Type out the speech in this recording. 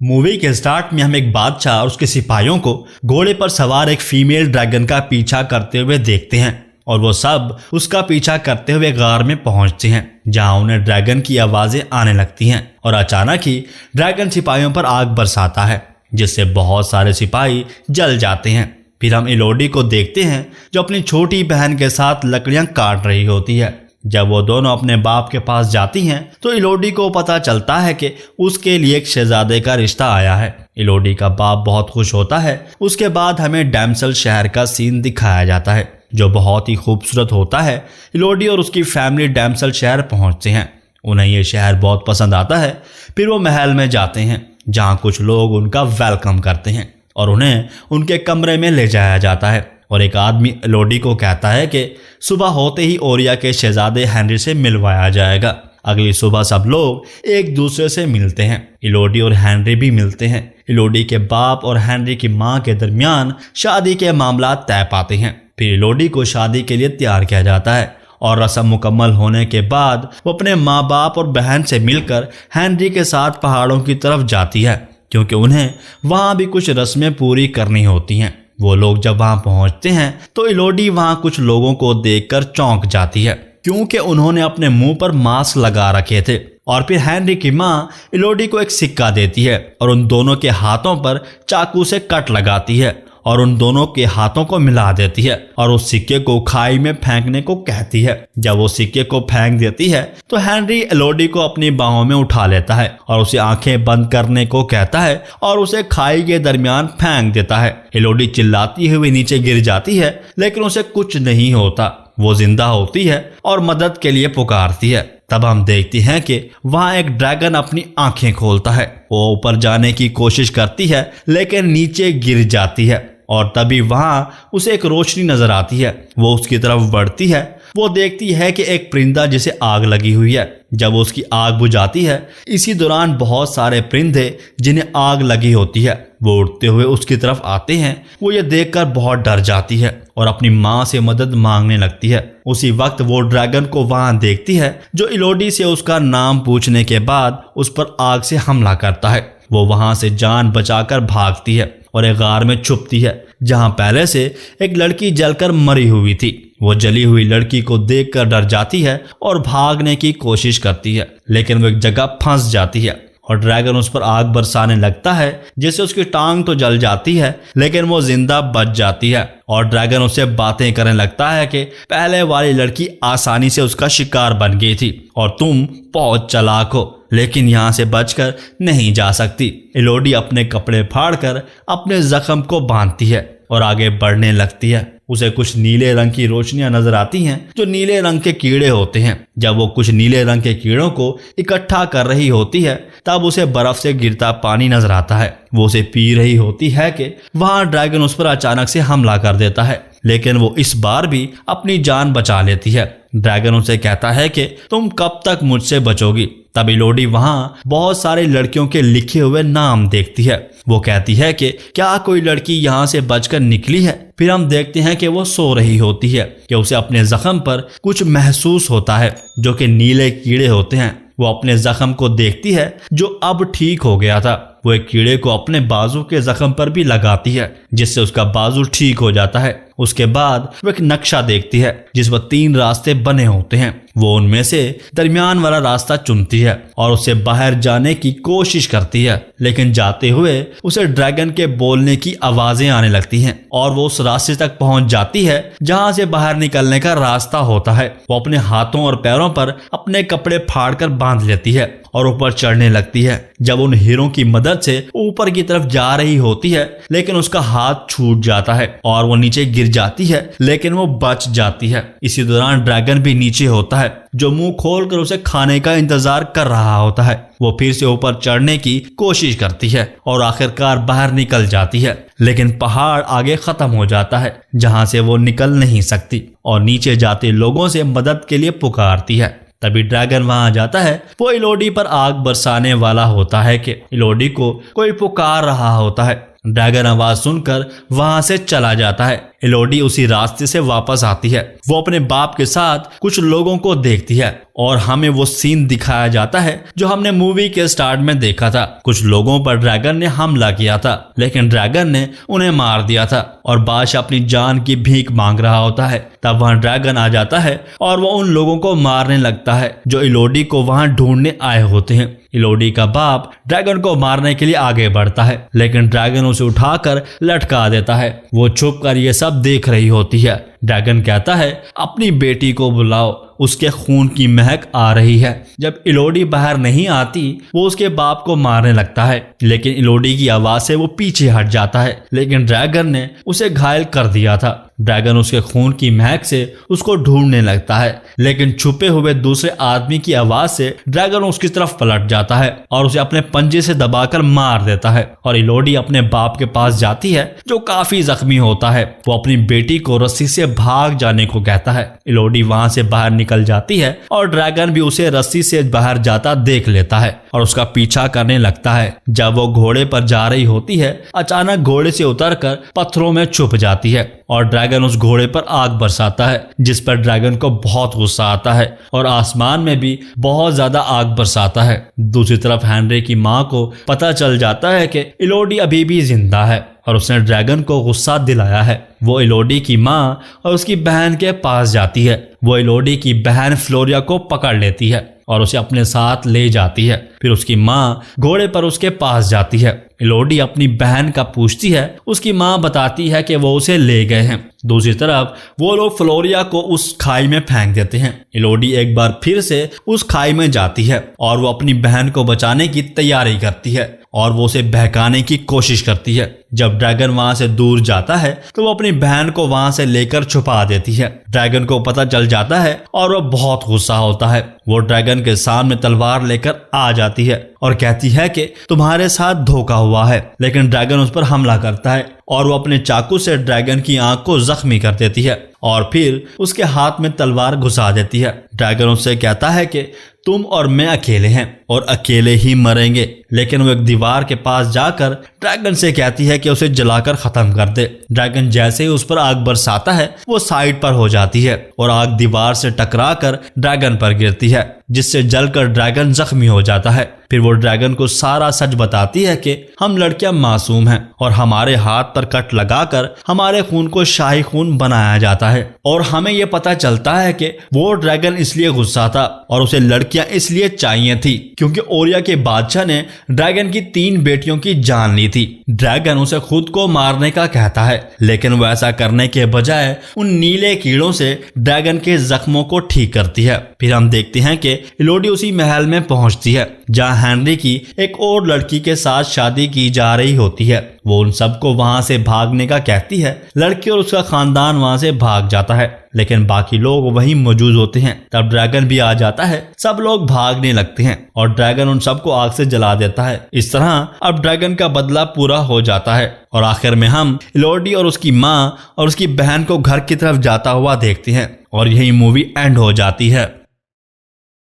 Movie के start में हम एक बादशाह और उसके सिपाहियों को घोड़े पर सवार एक फीमेल ड्रैगन का पीछा करते हुए देखते हैं और वो सब उसका पीछा करते हुए गार में पहुंचते हैं जहां उन्हें ड्रैगन की आवाजें आने लगती हैं और अचानक ही ड्रैगन सिपाहियों पर आग बरसाता है जिससे बहुत सारे सिपाही जल जाते हैं। फिर हम इलोडी को देखते हैं जो अपनी छोटी बहन के साथ लकड़ियां काट रही होती है। जब वो दोनों अपने बाप के पास जाती हैं तो इलोडी को पता चलता है कि उसके लिए एक शहजादे का रिश्ता आया है। इलोडी का बाप बहुत खुश होता है। उसके बाद हमें डैम्सल शहर का सीन दिखाया जाता है जो बहुत ही खूबसूरत होता है। इलोडी और उसकी फैमिली डैम्सल शहर पहुंचते हैं। उन्हें ये शहर बहुत पसंद आता है। फिर वो महल में जाते हैं जहां कुछ लोग उनका वेलकम करते हैं और उन्हें उनके कमरे में ले जाया जाता है और एक आदमी इलोडी को कहता है कि सुबह होते ही ओरिया के शहजादे हेनरी से मिलवाया जाएगा। अगली सुबह सब लोग एक दूसरे से मिलते हैं। इलोडी और हेनरी भी मिलते हैं। इलोडी के बाप और हेनरी की मां के दरमियान शादी के मामला तय पाते हैं। फिर इलोडी को शादी के लिए तैयार किया जाता है और रस्म मुकम्मल होने के बाद वो अपने माँ बाप और बहन से मिलकर हेनरी के साथ पहाड़ों की तरफ जाती है क्योंकि उन्हें वहाँ भी कुछ रस्में पूरी करनी होती हैं। वो लोग जब वहाँ पहुँचते हैं तो इलोडी वहाँ कुछ लोगों को देखकर चौंक जाती है क्योंकि उन्होंने अपने मुंह पर मास्क लगा रखे थे। और फिर हेनरी की माँ इलोडी को एक सिक्का देती है और उन दोनों के हाथों पर चाकू से कट लगाती है और उन दोनों के हाथों को मिला देती है और उस सिक्के को खाई में फेंकने को कहती है। जब वो सिक्के को फेंक देती है तो हेनरी इलोडी को अपनी बाहों में उठा लेता है और उसे आंखें बंद करने को कहता है और उसे खाई के दरमियान फेंक देता है। इलोडी चिल्लाती हुई नीचे गिर जाती है लेकिन उसे कुछ नहीं होता। वो जिंदा होती है और मदद के लिए पुकारती है। तब हम देखते हैं कि वहाँ एक ड्रैगन अपनी आंखें खोलता है। वो ऊपर जाने की कोशिश करती है लेकिन नीचे गिर जाती है और तभी वहाँ उसे एक रोशनी नजर आती है। वो उसकी तरफ बढ़ती है। वो देखती है कि एक परिंदा जिसे आग लगी हुई है। जब वो उसकी आग बुझाती है इसी दौरान बहुत सारे परिंदे जिन्हें आग लगी होती है वो उड़ते हुए उसकी तरफ आते हैं। वो ये देखकर बहुत डर जाती है और अपनी माँ से मदद मांगने लगती है। उसी वक्त वो ड्रैगन को वहाँ देखती है जो इलोडी से उसका नाम पूछने के बाद उस पर आग से हमला करता है। वो वहाँ से जान बचाकर भागती है और एक गार में छुपती है जहाँ पहले से एक लड़की जलकर मरी हुई थी। वो जली हुई लड़की को देखकर डर जाती है और भागने की कोशिश करती है लेकिन वो एक जगह फंस जाती है और ड्रैगन उस पर आग बरसाने लगता है जिससे उसकी टांग तो जल जाती है लेकिन वो जिंदा बच जाती है और ड्रैगन उससे बातें करने लगता है कि पहले वाली लड़की आसानी से उसका शिकार बन गई थी और तुम बहुत चालाक हो लेकिन यहाँ से बचकर नहीं जा सकती। इलोडी अपने कपड़े फाड़कर अपने जख्म को बांधती है और आगे बढ़ने लगती है। उसे कुछ नीले रंग की रोशनियां नजर आती हैं जो नीले रंग के कीड़े होते हैं। जब वो कुछ नीले रंग के कीड़ों को इकट्ठा कर रही होती है तब उसे बर्फ से गिरता पानी नजर आता है। वो उसे पी रही होती है कि वहां ड्रैगन उस पर अचानक से हमला कर देता है लेकिन वो इस बार भी अपनी जान बचा लेती है। ड्रैगन उसे कहता है कि तुम कब तक मुझसे बचोगी। तब इलोडी वहाँ बहुत सारी लड़कियों के लिखे हुए नाम देखती है। वो कहती है कि क्या कोई लड़की यहाँ से बचकर निकली है। फिर हम देखते हैं कि वो सो रही होती है कि उसे अपने जख्म पर कुछ महसूस होता है जो कि नीले कीड़े होते हैं। वो अपने जख्म को देखती है जो अब ठीक हो गया था। वो एक कीड़े को अपने बाजू के जख्म पर भी लगाती है जिससे उसका बाजू ठीक हो जाता है। उसके बाद वो एक नक्शा देखती है जिस पर 3 रास्ते बने होते हैं। वो उनमें से दरमियान वाला रास्ता चुनती है और उससे बाहर जाने की कोशिश करती है लेकिन जाते हुए उसे ड्रैगन के बोलने की आवाजें आने लगती हैं और वो उस रास्ते तक पहुंच जाती है जहां से बाहर निकलने का रास्ता होता है। वो अपने हाथों और पैरों पर अपने कपड़े फाड़कर बांध लेती है और ऊपर चढ़ने लगती है। जब उन हीरों की मदद से ऊपर की तरफ जा रही होती है लेकिन उसका हाथ छूट जाता है और वो नीचे गिर जाती है लेकिन वो बच जाती है। इसी दौरान ड्रैगन भी नीचे होता है जो मुंह खोलकर उसे खाने का इंतजार कर रहा होता है। वो फिर से ऊपर चढ़ने की कोशिश करती है और आखिरकार बाहर निकल जाती है लेकिन पहाड़ आगे खत्म हो जाता है जहां से वो निकल नहीं सकती और नीचे जाते लोगों से मदद के लिए पुकारती है। तभी ड्रैगन वहां जाता है। वो इलोडी पर आग बरसाने वाला होता है कि इलोडी को कोई पुकार रहा होता है। ड्रैगन आवाज सुनकर वहां से चला जाता है। इलोडी उसी रास्ते से वापस आती है। वो अपने बाप के साथ कुछ लोगों को देखती है और हमें वो सीन दिखाया जाता है जो हमने मूवी के स्टार्ट में देखा था। कुछ लोगों पर ड्रैगन ने हमला किया था, लेकिन ड्रैगन ने उन्हें मार दिया था और बादशाह अपनी जान की भीख मांग रहा होता है। तब वहां ड्रैगन आ जाता है और वो उन लोगों को मारने लगता है जो इलोडी को वहां ढूंढने आए होते हैं। इलोडी का बाप ड्रैगन को मारने के लिए आगे बढ़ता है, लेकिन ड्रैगन उसे उठाकर लटका देता है। वो छुप कर ये सब देख रही होती है। ड्रैगन कहता है, अपनी बेटी को बुलाओ, उसके खून की महक आ रही है। जब इलोडी बाहर नहीं आती, वो उसके बाप को मारने लगता है, लेकिन इलोडी की आवाज से वो पीछे हट जाता है। लेकिन ड्रैगन ने उसे घायल कर दिया था। ड्रैगन उसके खून की महक से उसको ढूंढने लगता है, लेकिन छुपे हुए दूसरे आदमी की आवाज से ड्रैगन उसकी तरफ पलट जाता है और उसे अपने पंजे से दबाकर मार देता है। और इलोडी अपने बाप के पास जाती है जो काफी जख्मी होता है। वो अपनी बेटी को रस्सी से भाग जाने को कहता है। इलोडी वहां से बाहर निकल जाती है और ड्रैगन भी उसे रस्सी से बाहर जाता देख लेता है और उसका पीछा करने लगता है। जब वो घोड़े पर जा रही होती है, अचानक घोड़े से उतरकर पत्थरों में छुप जाती है और ड्रैगन उस घोड़े पर आग बरसाता है, जिस पर ड्रैगन को बहुत गुस्सा आता है और आसमान में भी बहुत ज्यादा आग बरसाता है। दूसरी तरफ हेनरी की माँ को पता चल जाता है कि इलोडी अभी भी जिंदा है और उसने ड्रैगन को गुस्सा दिलाया है। वो इलोडी की माँ और उसकी बहन के पास जाती है। वो इलोडी की बहन फ्लोरिया को पकड़ लेती है और उसे अपने साथ ले जाती है। फिर उसकी माँ घोड़े पर उसके पास जाती है। इलोडी अपनी बहन का पूछती है। उसकी माँ बताती है कि वो उसे ले गए हैं। दूसरी तरफ वो लोग फ्लोरिया को उस खाई में फेंक देते हैं। इलोडी एक बार फिर से उस खाई में जाती है और वो अपनी बहन को बचाने की तैयारी करती है और वो उसे बहकाने की कोशिश करती है। जब ड्रैगन वहां से दूर जाता है तो वो अपनी बहन को वहां से लेकर छुपा देती है। ड्रैगन को पता चल जाता है और वो बहुत गुस्सा होता है। वो ड्रैगन के सामने तलवार लेकर आ जाती है और कहती है कि तुम्हारे साथ धोखा हुआ है, लेकिन ड्रैगन उस पर हमला करता है और वो अपने चाकू से ड्रैगन की आंख को जख्मी कर देती है और फिर उसके हाथ में तलवार घुसा देती है। ड्रैगन उससे कहता है कि तुम और मैं अकेले हैं और अकेले ही मरेंगे, लेकिन वो एक दीवार के पास जाकर ड्रैगन से कहती है कि उसे जलाकर खत्म कर दे। ड्रैगन जैसे ही उस पर आग बरसाता है, वो साइड पर हो जाती है और आग दीवार से टकराकर ड्रैगन पर गिरती है, जिससे जलकर ड्रैगन जख्मी हो जाता है। फिर वो ड्रैगन को सारा सच बताती है कि हम लड़कियां मासूम हैं और हमारे हाथ पर कट लगाकर हमारे खून को शाही खून बनाया जाता है। और हमें यह पता चलता है कि वो ड्रैगन इसलिए गुस्सा था और उसे लड़कियां इसलिए चाहिए थी क्योंकि ओरिया के बादशाह ने ड्रैगन की 3 बेटियों की जान ली थी। ड्रैगन उसे खुद को मारने का कहता है, लेकिन वो ऐसा करने के बजाय उन नीले कीड़ों से ड्रैगन के जख्मों को ठीक करती है। फिर हम देखते हैं कि इलोडी उसी महल में पहुंचती है जहां हेनरी की एक और लड़की के साथ शादी की जा रही होती है। वो उन सबको वहां से भागने का कहती है। लड़की और उसका खानदान वहां से भाग जाता है, लेकिन बाकी लोग वहीं मौजूद होते हैं। तब ड्रैगन भी आ जाता है। सब लोग भागने लगते हैं और ड्रैगन उन सबको आग से जला देता है। इस तरह अब ड्रैगन का बदला पूरा हो जाता है और आखिर में हम इलोडी और उसकी माँ और उसकी बहन को घर की तरफ जाता हुआ देखते हैं और यही मूवी एंड हो जाती है।